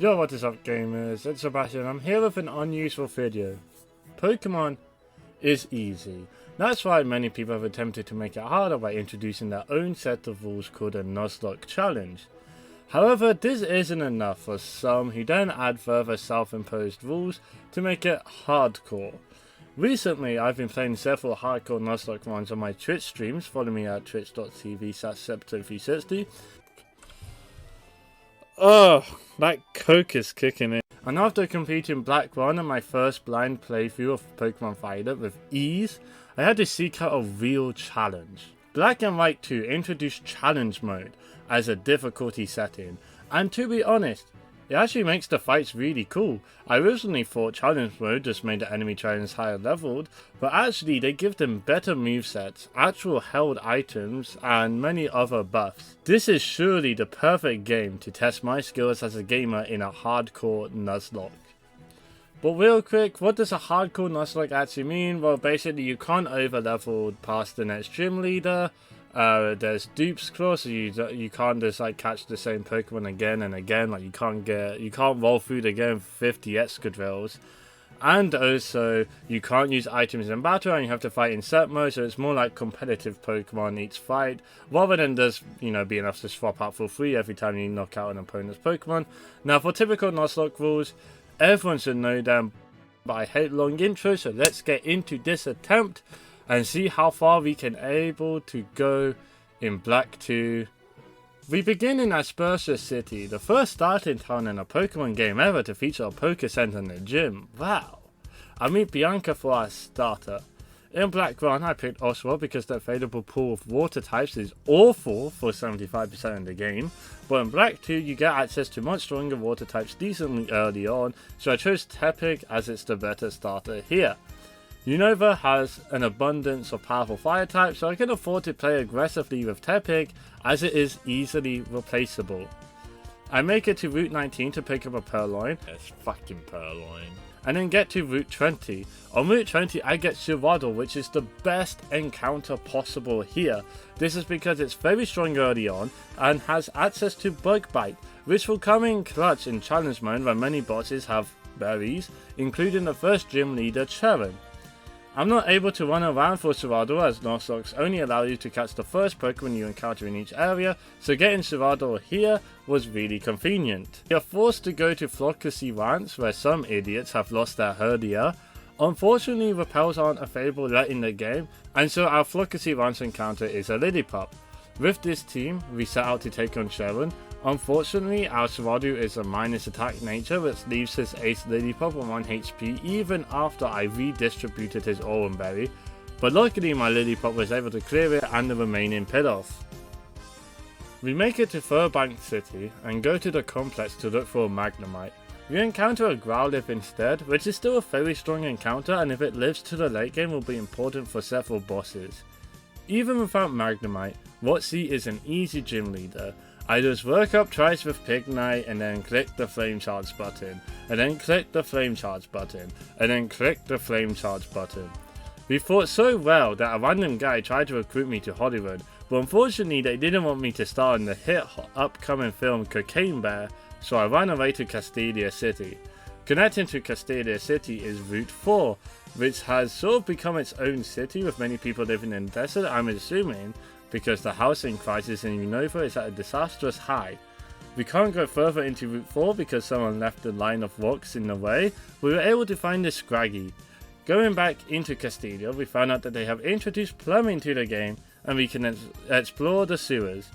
Yo, what is up gamers, it's Sebastian. I'm here with an unusual video. Pokemon is easy. That's why many people have attempted to make it harder by introducing their own set of rules called a Nuzlocke challenge. However, this isn't enough for some who then add further self-imposed rules to make it hardcore. Recently, I've been playing several Hardcore Nuzlocke runs on my Twitch streams. Follow me at twitch.tv/Septo360. Oh, that coke is kicking in. And after completing Black 1 and my first blind playthrough of Pokemon Violet with ease, I had to seek out a real challenge. Black and White 2 introduced challenge mode as a difficulty setting, and to be honest, it actually makes the fights really cool. I originally thought challenge mode just made the enemy trainers higher leveled, but actually they give them better movesets, actual held items, and many other buffs. This is surely the perfect game to test my skills as a gamer in a hardcore Nuzlocke. But real quick, what does a hardcore Nuzlocke actually mean? Well, basically you can't over level past the next gym leader. There's dupes clause, so you can't just like catch the same Pokemon again and again. Like you can't roll through the game 50 Excadrills, and also you can't use items in battle, and you have to fight in set mode. So it's more like competitive Pokemon each fight, rather than just be enough to swap out for free every time you knock out an opponent's Pokemon. Now for typical Nuzlocke rules, everyone should know them, but I hate long intros, so let's get into this attempt and see how far we can able to go in Black 2. We begin in Aspersia City, the first starting town in a Pokemon game ever to feature a Poké Center in the gym. Wow! I meet Bianca for our starter. In Black 1 I picked Oswald because the available pool of water types is awful for 75% of the game, but in Black 2 you get access to much stronger water types decently early on, so I chose Tepig as it's the better starter here. Unova has an abundance of powerful fire types, so I can afford to play aggressively with Tepig as it is easily replaceable. I make it to Route 19 to pick up a Purloin, yes, fucking Purloin, and then get to Route 20. On Route 20 I get Cyrodiil, which is the best encounter possible here. This is because it's very strong early on and has access to Bug Bite, which will come in clutch in challenge mode when many bosses have berries, including the first gym leader Cherin. I'm not able to run around for Cyrodiil as Nuzlockes only allow you to catch the first Pokemon you encounter in each area, so getting Cyrodiil here was really convenient. We are forced to go to Flockacy Ranch where some idiots have lost their Herdia. Unfortunately, repels aren't available yet in the game, and so our Flockacy Ranch encounter is a Lillipup. With this team, we set out to take on Cherin. Unfortunately, our Cyrodiil is a minus attack nature, which leaves his ace Lillipup on 1 HP even after I redistributed his Oran Berry, but luckily my Lillipup was able to clear it and the remaining Piddoff. We make it to Furbank City and go to the complex to look for a Magnemite. We encounter a Growlithe instead, which is still a very strong encounter, and if it lives to the late game will be important for several bosses. Even without Magnemite, WotC is an easy gym leader. I just work up twice with Pignite and then click the Flame Charge button, and then click the Flame Charge button, and then click the Flame Charge button. We fought so well that a random guy tried to recruit me to Hollywood, but unfortunately they didn't want me to star in the hit upcoming film Cocaine Bear, so I ran away to Castelia City. Connecting to Castelia City is Route 4, which has sort of become its own city with many people living in the desert, I'm assuming, because the housing crisis in Unova is at a disastrous high. We can't go further into Route 4 because someone left the line of rocks in the way. We were able to find the Scraggy. Going back into Castelia, we found out that they have introduced plumbing to the game and we can explore the sewers.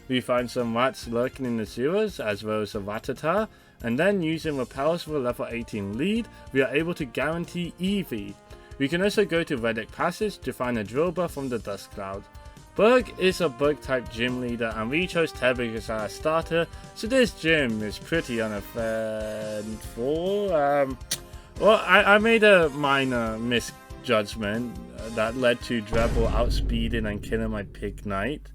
We find some rats lurking in the sewers as well as a Rattata, and then using repels for a level 18 lead, we are able to guarantee EV. We can also go to Reddick Passage to find a Drillbur from the Dust Cloud. Bug is a bug type gym leader and we chose Tepig as our starter, so this gym is pretty uneventful. Well, I made a minor misjudgment that led to Drebble outspeeding and killing my Pignite.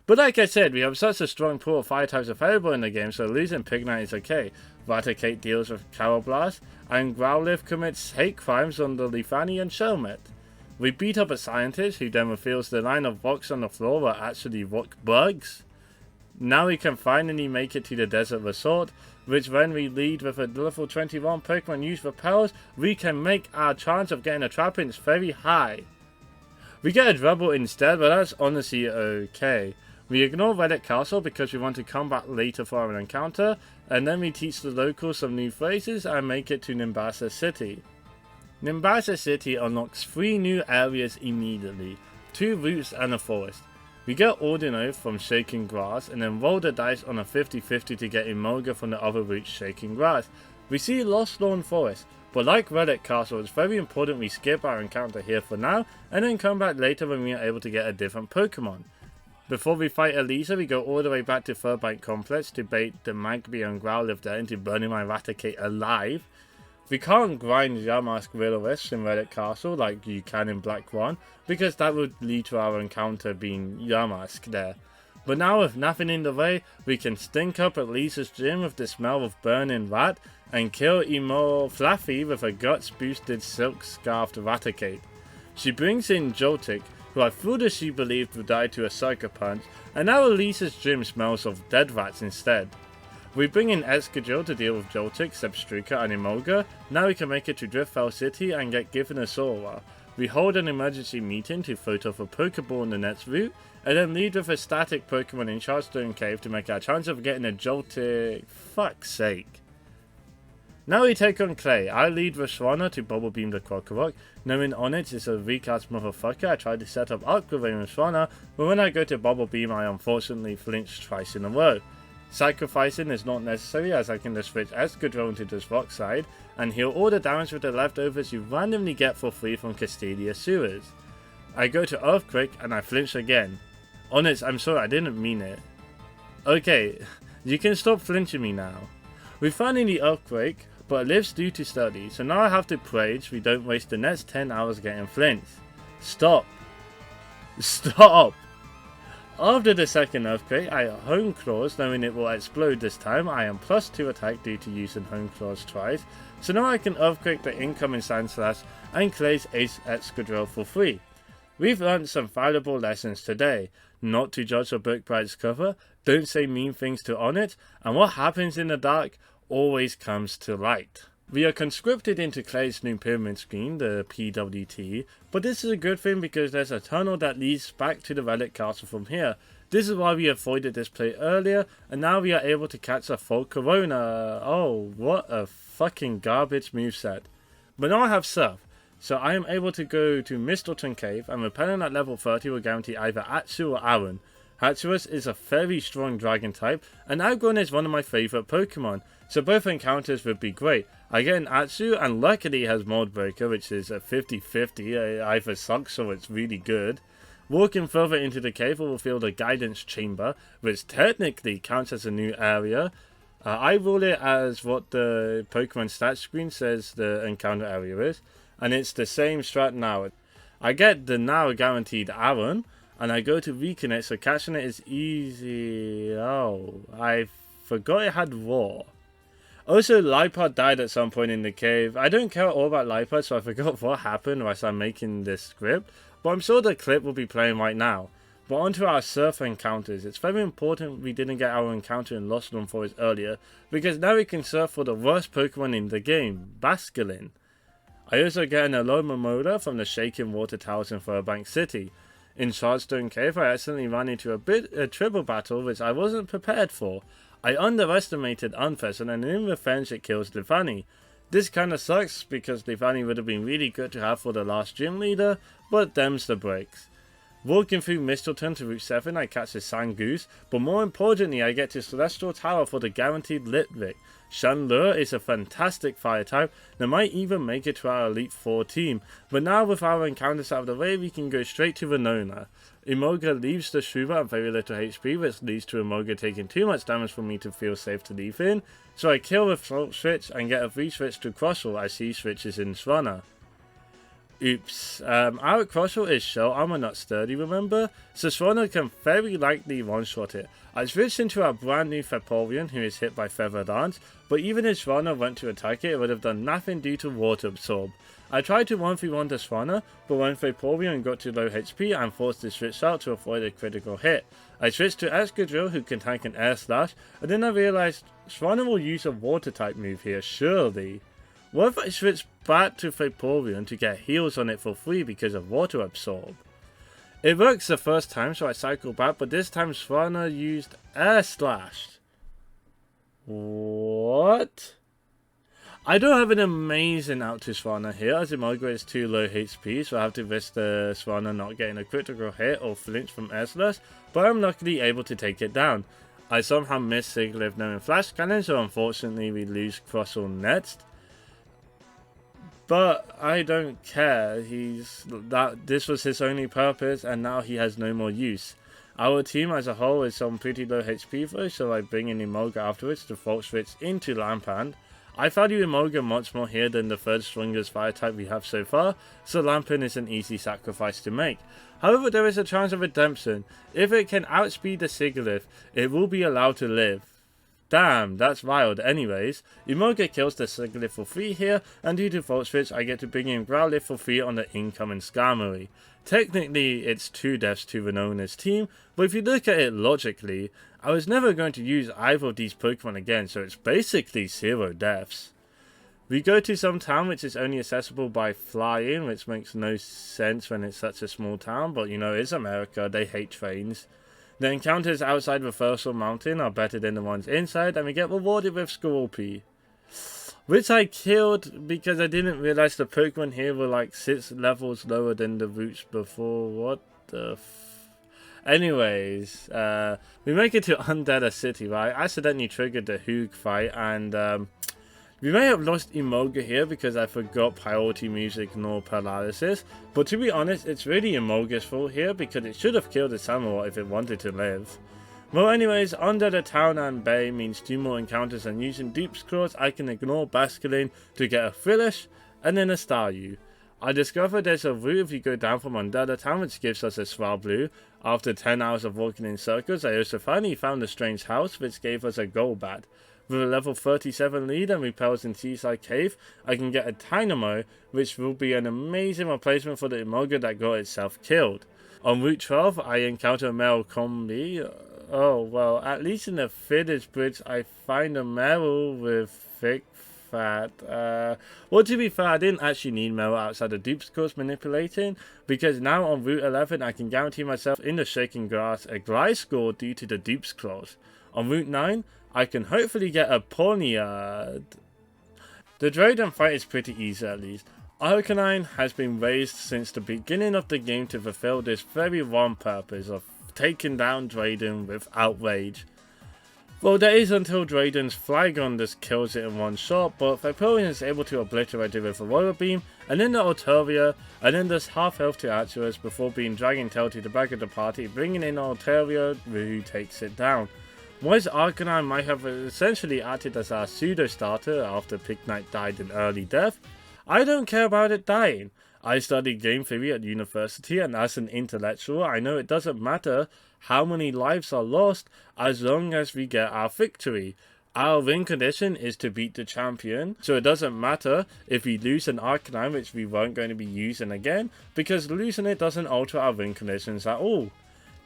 But like I said, we have such a strong pool of fire types available in the game, so losing Pignite is okay. Raticate deals with Carablast, and Growlithe commits hate crimes on the Lefani and Shelmet. We beat up a scientist who then reveals the line of rocks on the floor were actually rock bugs. Now we can finally make it to the desert resort. which when we lead with a level 21 Pokemon use repels, we can make our chance of getting a Trapinch very high. We get a Dribble instead, but that's honestly okay. We ignore Relic Castle because we want to come back later for an encounter, and then we teach the locals some new phrases and make it to Nimbasa City. Nimbasa City unlocks 3 new areas immediately, 2 routes and a forest. We get Ordino from Shaking Grass and then roll the dice on a 50-50 to get Emolga from the other route Shaking Grass. We see Lost Lawn Forest, but like Relic Castle, it's very important we skip our encounter here for now and then come back later when we are able to get a different Pokemon. Before we fight Elisa, we go all the way back to Furbank Complex to bait the Magby and Growlithe there into burning my Raticate alive. We can't grind Yamask Will-O-Wisp in Relic Castle like you can in Black 1, because that would lead to our encounter being Yamask there. But now with nothing in the way, we can stink up at Lisa's gym with the smell of burning rat, and kill Emo Fluffy with a guts boosted silk scarfed Raticate. She brings in Joltik, who I foolishly believed would die to a Sucker Punch, and now Lisa's gym smells of dead rats instead. We bring in Excadrill to deal with Joltik, Zebstrika and Emolga. Now we can make it to Driftfell City and get given a Sora. We hold an emergency meeting to float off a Pokeball in the next route, and then lead with a static Pokemon in Shardstone Cave to make our chance of getting a Joltik. Fuck's sake. Now we take on Clay. I lead with Swanna to Bubble Beam the Krokorok. Knowing Onix is a weak-ass motherfucker, I tried to set up Aqua Rain with Swanna, but when I go to Bubble Beam I unfortunately flinch twice in a row. Sacrificing is not necessary as I can just switch Excadrill into this rock side and heal all the damage with the leftovers you randomly get for free from Castadia sewers. I go to Earthquake and I flinch again. Honest, I'm sorry, I didn't mean it. Okay, you can stop flinching me now. We finally Earthquake, but it lives due to study, so now I have to pray we don't waste the next 10 hours getting flinched. Stop. Stop! After the second Earthquake, I Hone Claws, knowing it will explode this time. I am +2 attack due to using Hone Claws twice, so now I can Earthquake the incoming Sandslash and Clay's Ace Excadrill for free. We've learned some valuable lessons today. Not to judge a book by its cover, don't say mean things to Onix, and what happens in the dark always comes to light. We are conscripted into Clay's new pyramid screen, the PWT, but this is a good thing because there's a tunnel that leads back to the Relic Castle from here. This is why we avoided this play earlier, and now we are able to catch a full Corona. Oh, what a fucking garbage moveset. But now I have Surf, so I am able to go to Mistleton Cave, and repelling at level 30 will guarantee either Atsu or Aaron. Hatchurus is a very strong dragon type, and Aggron is one of my favourite Pokemon, so both encounters would be great. I get an Atsu, and luckily has Mold Breaker, which is a 50-50, either sucks or it's really good. Walking further into the cave will reveal the Guidance Chamber, which technically counts as a new area. I rule it as what the Pokemon stats screen says the encounter area is, and it's the same strat now. I get the now guaranteed Aaron, and I go to reconnect, so catching it is easy. Oh, I forgot it had Roar. Also, Liepard died at some point in the cave. I don't care all about Liepard, so I forgot what happened whilst I'm making this script, but I'm sure the clip will be playing right now. But onto our Surf encounters. It's very important we didn't get our encounter in Lost Lawn Forest earlier, because now we can surf for the worst Pokemon in the game, Basculin. I also get an Alomomola from the Shaking Water Towers in Furbank City. In Shardstone Cave, I accidentally ran into a triple battle which I wasn't prepared for. I underestimated Unfest, and then in revenge it kills Levani. This kinda sucks because Levani would have been really good to have for the last gym leader, but them's the breaks. Walking through Mistleton to Route 7, I catch a Sangoose, but more importantly I get to Celestial Tower for the guaranteed Litwick. Chandelure is a fantastic fire type that might even make it to our Elite 4 team, but now with our encounters out of the way we can go straight to Venona. Emolga leaves the Shuva at very little HP, which leads to Emolga taking too much damage for me to feel safe to leave in, so I kill with Salt Switch and get a free switch to Crustle as he switches in Swanna. Oops, our Crustle is Shell Armor not sturdy, remember? So Swanna can very likely one-shot it. I switched into our brand new Vaporeon who is hit by Feather Dance, but even if Swanna went to attack it, it would have done nothing due to Water Absorb. I tried to 1v1 the Swanna, but when Vaporeon got to low HP, I'm forced to switch out to avoid a critical hit. I switched to Excadrill who can tank an Air Slash, and then I realized Swanna will use a water type move here, surely. What if I switch back to Vaporeon to get heals on it for free because of water absorb? It works the first time, so I cycle back, but this time Swanna used Air Slash. What? I don't have an amazing out to Swanna here, as Emolga is too low HP, so I have to risk the Swanna not getting a critical hit or flinch from Air Slash, but I'm luckily able to take it down. I somehow missed Sigilyph knowing Flash Cannon, so unfortunately we lose Crustle next. But I don't care, this was his only purpose and now he has no more use. Our team as a whole is on pretty low HP though, so I bring in Emolga afterwards to Volt Switch into Lampant. I value Emolga much more here than the third strongest fire type we have so far, so Lampant is an easy sacrifice to make. However, there is a chance of redemption. If it can outspeed the Sigilyph, it will be allowed to live. Damn, that's wild. Anyways, Emolga kills the Sigilyph for free here, and due to Volt Switch, I get to bring in Growlithe for free on the incoming Skarmory. Technically, it's 2 deaths to Venona's team, but if you look at it logically, I was never going to use either of these Pokemon again, so it's basically 0 deaths. We go to some town which is only accessible by flying, which makes no sense when it's such a small town, but you know, it's America, they hate trains. The encounters outside Reversal Mountain are better than the ones inside, and we get rewarded with Scorpy, which I killed because I didn't realize the Pokemon here were like 6 levels lower than the routes before. What the Anyways, we make it to Undetta City, right? I accidentally triggered the Hoog fight, and we may have lost Emolga here because I forgot priority moves ignore paralysis, but to be honest, it's really Emolga's fault here because it should have killed the Samurott if it wanted to live. Well anyways, under the town and bay means 2 more encounters, and using Dupe's Claws I can ignore Basculin to get a Frillish and then a Staryu. I discovered there's a route if you go down from Undetta Town which gives us a Swablu. After 10 hours of walking in circles, I also finally found a strange house which gave us a Golbat. With a level 37 lead and repels in Seaside Cave, I can get a Dynamo, which will be an amazing replacement for the Emolga that got itself killed. On Route 12, I encounter a male combi. Oh, well, at least in the Village Bridge, I find a Meryl with thick fat. Well, to be fair, I didn't actually need Meryl outside the Dupe's Course manipulating, because now on Route 11, I can guarantee myself in the Shaking Grass a Gliscor due to the Dupe's Claws. On Route 9, I can hopefully get a Ponyard. The Drayden fight is pretty easy at least. Arcanine has been raised since the beginning of the game to fulfill this very one purpose of taking down Drayden with outrage. Well, that is until Drayden's Flygon just kills it in one shot, but Vaporeon is able to obliterate it with a Roller Beam, and then the Altaria, and then does half health to Arceus before being Dragon Tail to the back of the party, bringing in Altaria, who takes it down. Whereas Arcanine might have essentially acted as our pseudo starter after Pignite died in early death, I don't care about it dying. I studied game theory at university, and as an intellectual I know it doesn't matter how many lives are lost as long as we get our victory. Our win condition is to beat the champion, so it doesn't matter if we lose an Arcanine, which we weren't going to be using again, because losing it doesn't alter our win conditions at all.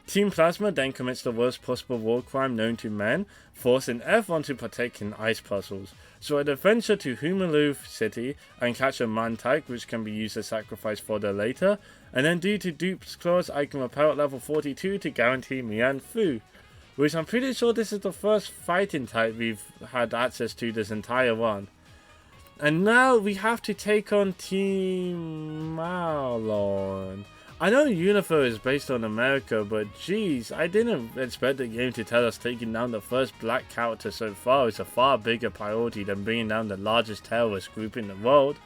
Team Plasma then commits the worst possible war crime known to men, forcing everyone to partake in ice puzzles. So I'd adventure to Humaloof City and catch a Mantike, which can be used as sacrifice fodder later, and then due to Dupe's Claws I can repel at level 42 to guarantee Mianfu, which I'm pretty sure this is the first fighting type we've had access to this entire run. And now we have to take on Team Marlon. I know Unifo is based on America, but geez, I didn't expect the game to tell us taking down the first black character so far is a far bigger priority than bringing down the largest terrorist group in the world.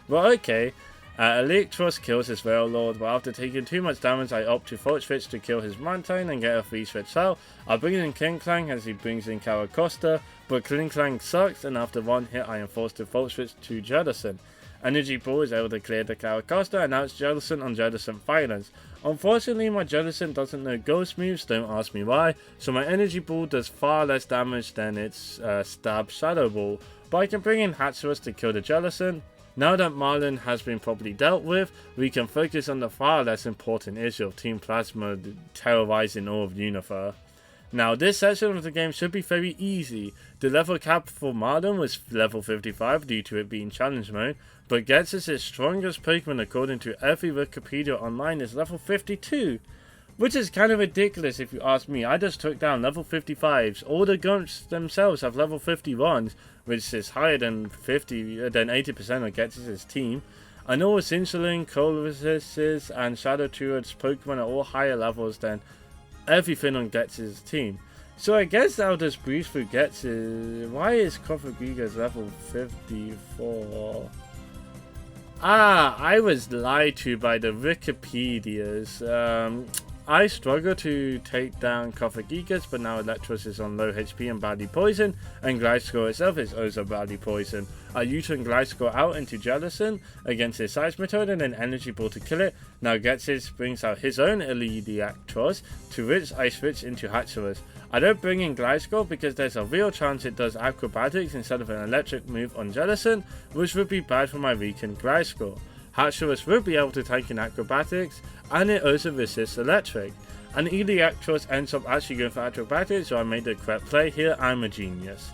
But okay, Electros kills his Veilord, but after taking too much damage I opt to Volt Switch to kill his Mantine and get a free switch out. I bring in Klinklang as he brings in Caracosta, but Klinklang sucks and after one hit I am forced to Volt Switch to Jettison. Energy Ball is able to clear the Caracosta, and now it's Jettison on Jettison Violence. Unfortunately, my Jettison doesn't know Ghost moves, don't ask me why, so my Energy Ball does far less damage than its Stab Shadow Ball, but I can bring in Hatterus to kill the Jettison. Now that Marlon has been properly dealt with, we can focus on the far less important issue of Team Plasma terrorizing all of Unifer. Now this section of the game should be very easy. The level cap for Marlon was level 55 due to it being challenge mode, but Ghetsis' strongest Pokemon according to every Wikipedia online is level 52. Which is kind of ridiculous if you ask me. I just took down level 55s. All the Gumps themselves have level 51s, which is higher than 80% of Ghetsis' team. I know Cincilline, Colosseum, and Shadow Turret's Pokemon are all higher levels than everything on Ghetsis' team. So I guess I'll just breeze through Ghetsis. Why is Kofagiga's level 54? I was lied to by the Wikipedias. I struggle to take down Kofagigas, but now Electros is on low HP and badly poisoned, and Gliscor itself is also badly poisoned. I U-turn Gliscor out into Jellicent against his Seismitoad and then Energy Ball to kill it. Now Ghetsis brings out his own Elediactros, to which I switch into Hatchurus. I don't bring in Gliscor because there's a real chance it does Acrobatics instead of an electric move on Jellicent, which would be bad for my weakened Gliscor. Hatchurus will be able to tank in Acrobatics, and it also resists Electric. And Elediactros ends up actually going for Acrobatics, so I made the correct play here. I'm a genius.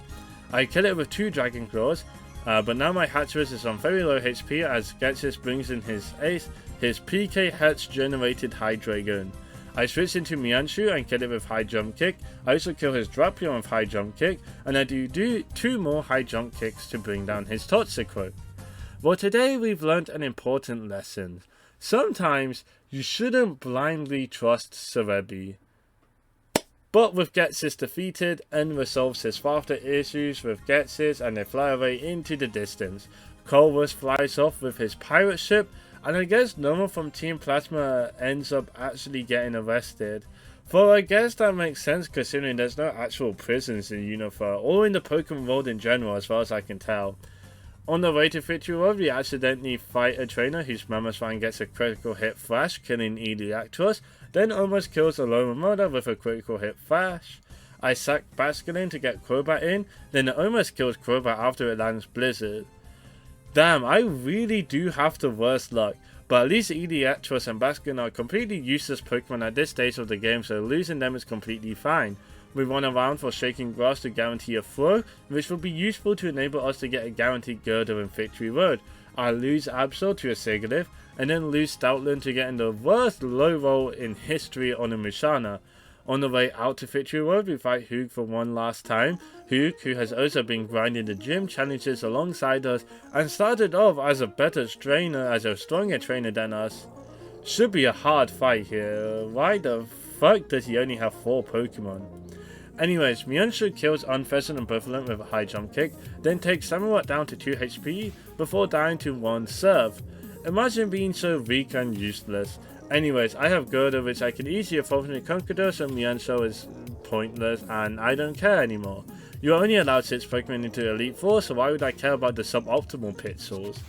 I kill it with 2 Dragon Claws, but now my Hatchurus is on very low HP as Ghetsis brings in his ace, his PK Hertz generated Hydreigon. I switch into Mianshu and kill it with High Jump Kick. I also kill his Drapion with High Jump Kick, and I do 2 more High Jump Kicks to bring down his Toxicroak. Well, today we've learned an important lesson. Sometimes you shouldn't blindly trust Cerebi. But with Ghetsis defeated, N resolves his father issues with Ghetsis and they fly away into the distance. Colress flies off with his pirate ship, and I guess no one from Team Plasma ends up actually getting arrested. For I guess that makes sense considering there's no actual prisons in Unova or in the Pokemon world in general as far as I can tell. On the way to Victory World, we accidentally fight a trainer whose Mammothine gets a critical hit Thrash, killing Elediactros, then almost kills a Lomomoda with a critical hit Thrash. I sack Basculin to get Crobat in, then it almost kills Crobat after it lands Blizzard. Damn, I really do have the worst luck, but at least Elediactros and Basculin are completely useless Pokemon at this stage of the game, so losing them is completely fine. We run around for Shaking Grass to guarantee a throw, which will be useful to enable us to get a guaranteed Girder in Victory Road. I lose Absol to a Sigilyph, and then lose Stoutland to get in the worst low roll in history on a Musharna. On the way out to Victory Road, we fight Hoog for one last time. Hoog, who has also been grinding the gym, challenges alongside us, and started off as a stronger trainer than us. Should be a hard fight here. Why the fuck does he only have 4 Pokemon? Anyways, Mianshu kills Unfezant and Buffalint with a High Jump Kick, then takes Samurott down to 2 HP before dying to 1 Surf. Imagine being so weak and useless. Anyways, I have Girder which I can easily evolve into Conqueror, so Mianshu is pointless and I don't care anymore. You are only allowed 6 Pokemon into Elite Four, so why would I care about the suboptimal Pixels?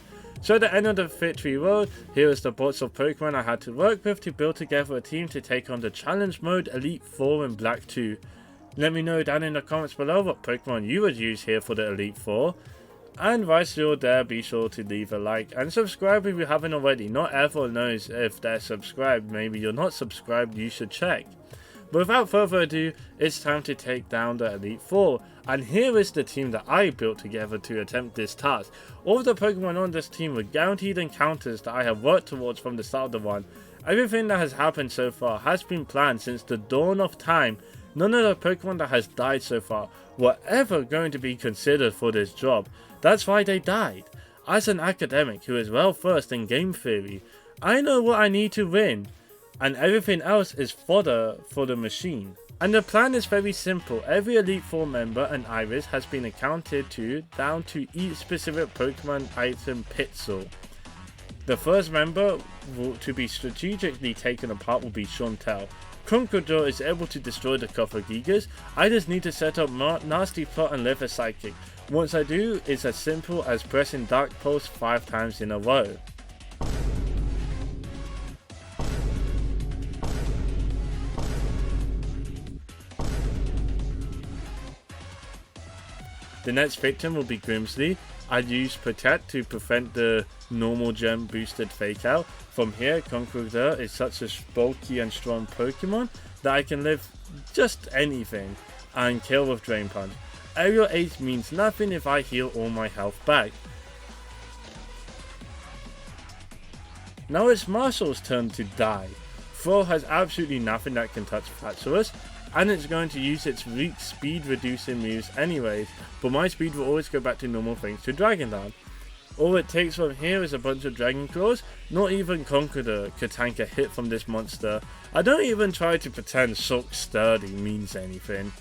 So at the end of the Victory Road, here is the bots of Pokemon I had to work with to build together a team to take on the Challenge Mode Elite Four in Black 2. Let me know down in the comments below what Pokemon you would use here for the Elite Four. And whilst you're there, be sure to leave a like and subscribe if you haven't already. Not everyone knows if they're subscribed. Maybe you're not subscribed, you should check. But without further ado, it's time to take down the Elite Four. And here is the team that I built together to attempt this task. All of the Pokemon on this team were guaranteed encounters that I have worked towards from the start of the run. Everything that has happened so far has been planned since the dawn of time. None of the Pokemon that has died so far were ever going to be considered for this job. That's why they died. As an academic who is well versed in game theory, I know what I need to win, and everything else is fodder for the machine. And the plan is very simple. Every Elite Four member and Iris has been accounted to down to each specific Pokemon item Pixel. The first member to be strategically taken apart will be Chantel. Conqueror is able to destroy the Kofagigas. I just need to set up Nasty Plot and live a Psychic. Once I do, it's as simple as pressing Dark Pulse 5 times in a row. The next victim will be Grimsley. I'd use Protect to prevent the normal gem boosted fake out. From here, Conqueror is such a bulky and strong Pokemon that I can live just anything, and kill with Drain Punch. Aerial Ace means nothing if I heal all my health back. Now it's Marshall's turn to die. Throw has absolutely nothing that can touch Hatsurus, and it's going to use its weak speed reducing moves anyways, but my speed will always go back to normal thanks to Dragon Dance. All it takes from here is a bunch of Dragon Claws. Not even Conqueror could tank a hit from this monster. I don't even try to pretend Shulk Sturdy means anything.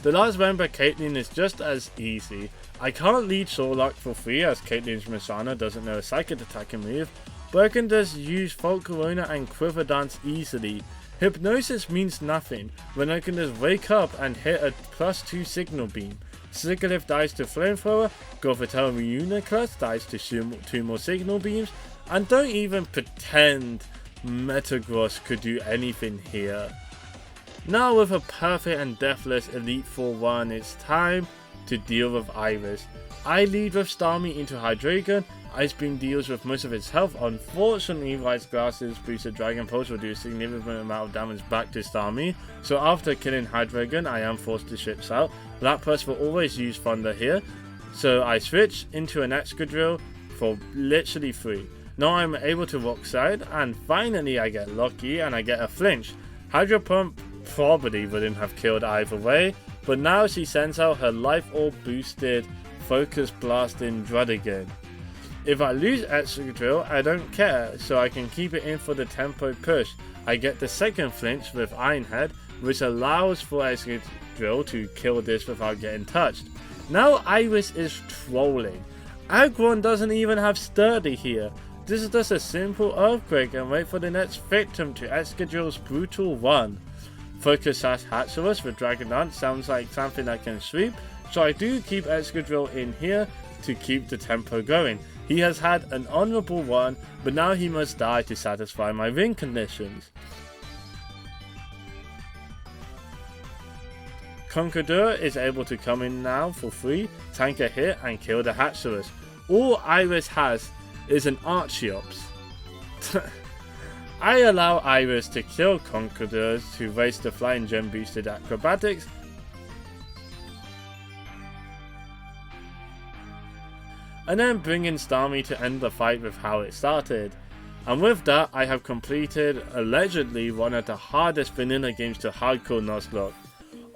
The last member, Caitlyn, is just as easy. I can't lead Sherlock for free as Caitlyn's Mishana doesn't know a psychic attacking move, but I can just use Fault Corona and Quiver Dance easily. Hypnosis means nothing when I can just wake up and hit a +2 Signal Beam. Sigilyph dies to Flamethrower, Gothitelle Reuniclus dies to 2 more Signal Beams, and don't even pretend Metagross could do anything here. Now with a perfect and deathless Elite Four 1, it's time to deal with Iris. I lead with Starmie into Hydreigon. Ice Beam deals with most of its health. Unfortunately, Rice Glasses boosted Dragon Pulse will do a significant amount of damage back to Starmie, so after killing Hydreigon I am forced to switch out. Lapras will always use Thunder here, so I switch into an Excadrill for literally free. Now I'm able to Rock Slide, and finally I get lucky and I get a flinch. Hydro Pump probably wouldn't have killed either way, but now she sends out her Life Orb boosted Focus Blasting Druddigon. If I lose Excadrill, I don't care, so I can keep it in for the tempo push. I get the second flinch with Iron Head, which allows for Excadrill to kill this without getting touched. Now Iris is trolling. Aggron doesn't even have Sturdy here. This is just a simple Earthquake and wait for the next victim to Excadrill's brutal run. Focus Sash Hatsurus with Dragon Dance sounds like something I can sweep, so I do keep Excadrill in here to keep the tempo going. He has had an honourable run, but now he must die to satisfy my win conditions. Conqueror is able to come in now for free, tank a hit and kill the Hatsurus. All Iris has is an Archeops. I allow Iris to kill Conquerors to waste the Flying Gem boosted Acrobatics, and then bring in Starmie to end the fight with how it started. And with that, I have completed allegedly one of the hardest vanilla games to Hardcore Nuzlocke.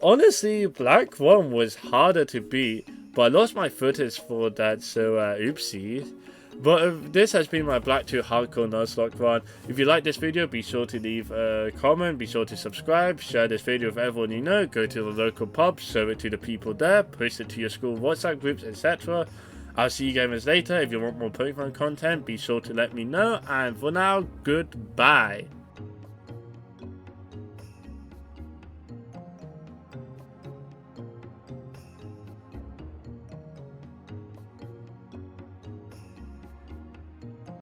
Honestly, Black 1 was harder to beat, but I lost my footage for that, so oopsies. But this has been my Black 2 Hardcore Nuzlocke run. If you like this video, be sure to leave a comment, be sure to subscribe, share this video with everyone you know, go to the local pub, show it to the people there, post it to your school WhatsApp groups, etc. I'll see you gamers later. If you want more Pokemon content, be sure to let me know, and for now, goodbye.